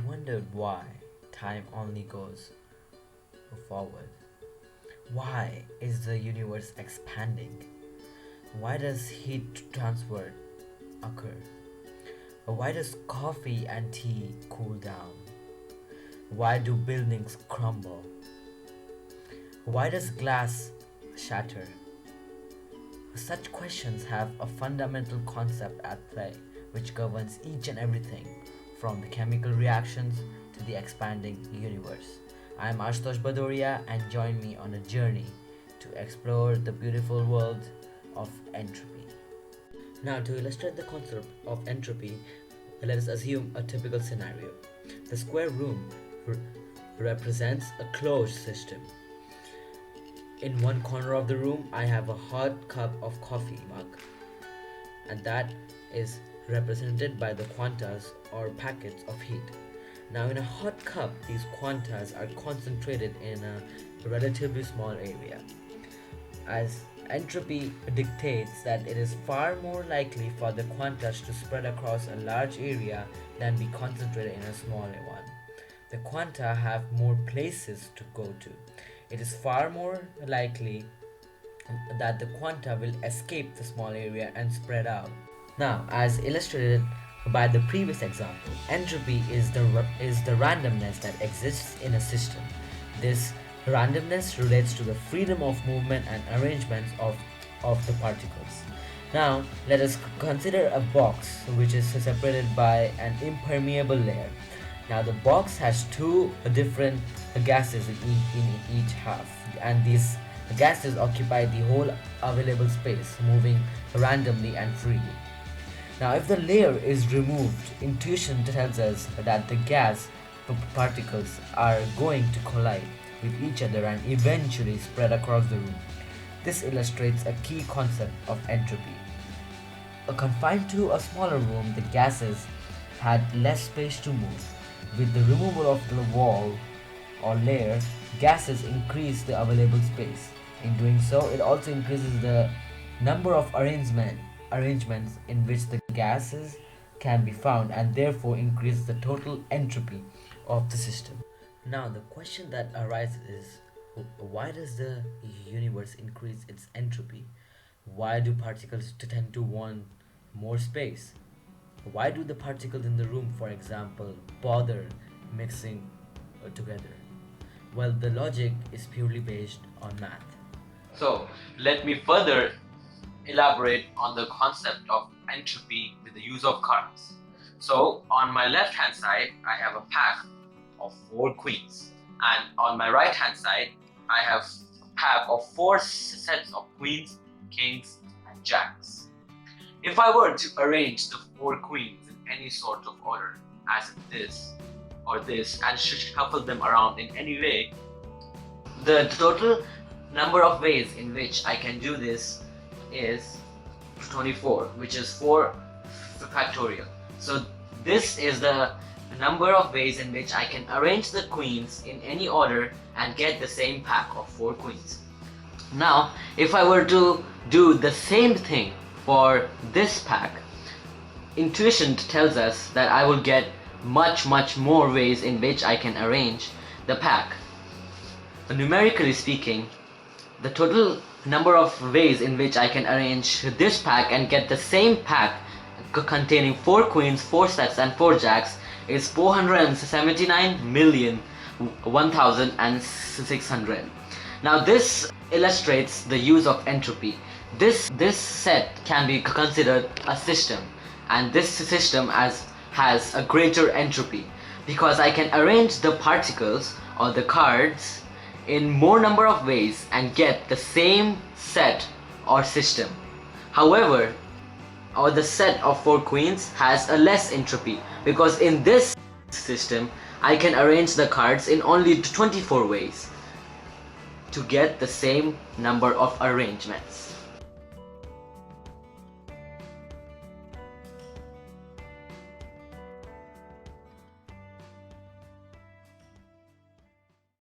wondered why time only goes forward. Why is the universe expanding? Why does heat transfer occur? Why does coffee and tea cool down? Why do buildings crumble? Why does glass shatter? Such questions have a fundamental concept at play which governs each and everything from the chemical reactions to the expanding universe. I am Ashutosh Badoria, and join me on a journey to explore the beautiful world of entropy. Now, to illustrate the concept of entropy, let us assume a typical scenario. The square room represents a closed system. In one corner of the room, I have a hot cup of coffee mug, and that is represented by the quantas or packets of heat. Now, in a hot cup, these quantas are concentrated in a relatively small area. As entropy dictates that it is far more likely for the quantas to spread across a large area than be concentrated in a smaller one. The quanta have more places to go to. It is far more likely that the quanta will escape the small area and spread out. Now, as illustrated by the previous example, entropy is the randomness that exists in a system. This randomness relates to the freedom of movement and arrangements of the particles. Now, let us consider a box which is separated by an impermeable layer. Now, the box has two different gases in each half, and these gases occupy the whole available space, moving randomly and freely. Now, if the layer is removed, intuition tells us that the gas particles are going to collide with each other and eventually spread across the room. This illustrates a key concept of entropy. Confined to a smaller room, the gases had less space to move. With the removal of the wall or layer, gases increase the available space. In doing so, it also increases the number of arrangements in which the gases can be found, and therefore increases the total entropy of the system. Now, the question that arises is, why does the universe increase its entropy? Why do particles tend to want more space? Why do the particles in the room, for example, bother mixing together? Well, the logic is purely based on math. So, let me further elaborate on the concept of entropy with the use of cards. So, on my left hand side, I have a pack of 4 queens, and on my right hand side, I have a pack of 4 sets of queens, kings, and jacks. If I were to arrange the 4 queens in any sort of order, as this or this, and shuffle them around in any way, the total number of ways in which I can do this is 24, which is 4 factorial. So this is the number of ways in which I can arrange the queens in any order and get the same pack of 4 queens. Now, if I were to do the same thing for this pack, intuition tells us that I will get much more ways in which I can arrange the pack. Numerically speaking, the total number of ways in which I can arrange this pack and get the same pack containing 4 queens, 4 sets, and 4 jacks is 479,001,600. Now, this illustrates the use of entropy. This set can be considered a system, and this system has a greater entropy because I can arrange the particles or the cards in more number of ways and get the same set or system. However, the set of 4 queens has a less entropy because in this system I can arrange the cards in only 24 ways to get the same number of arrangements.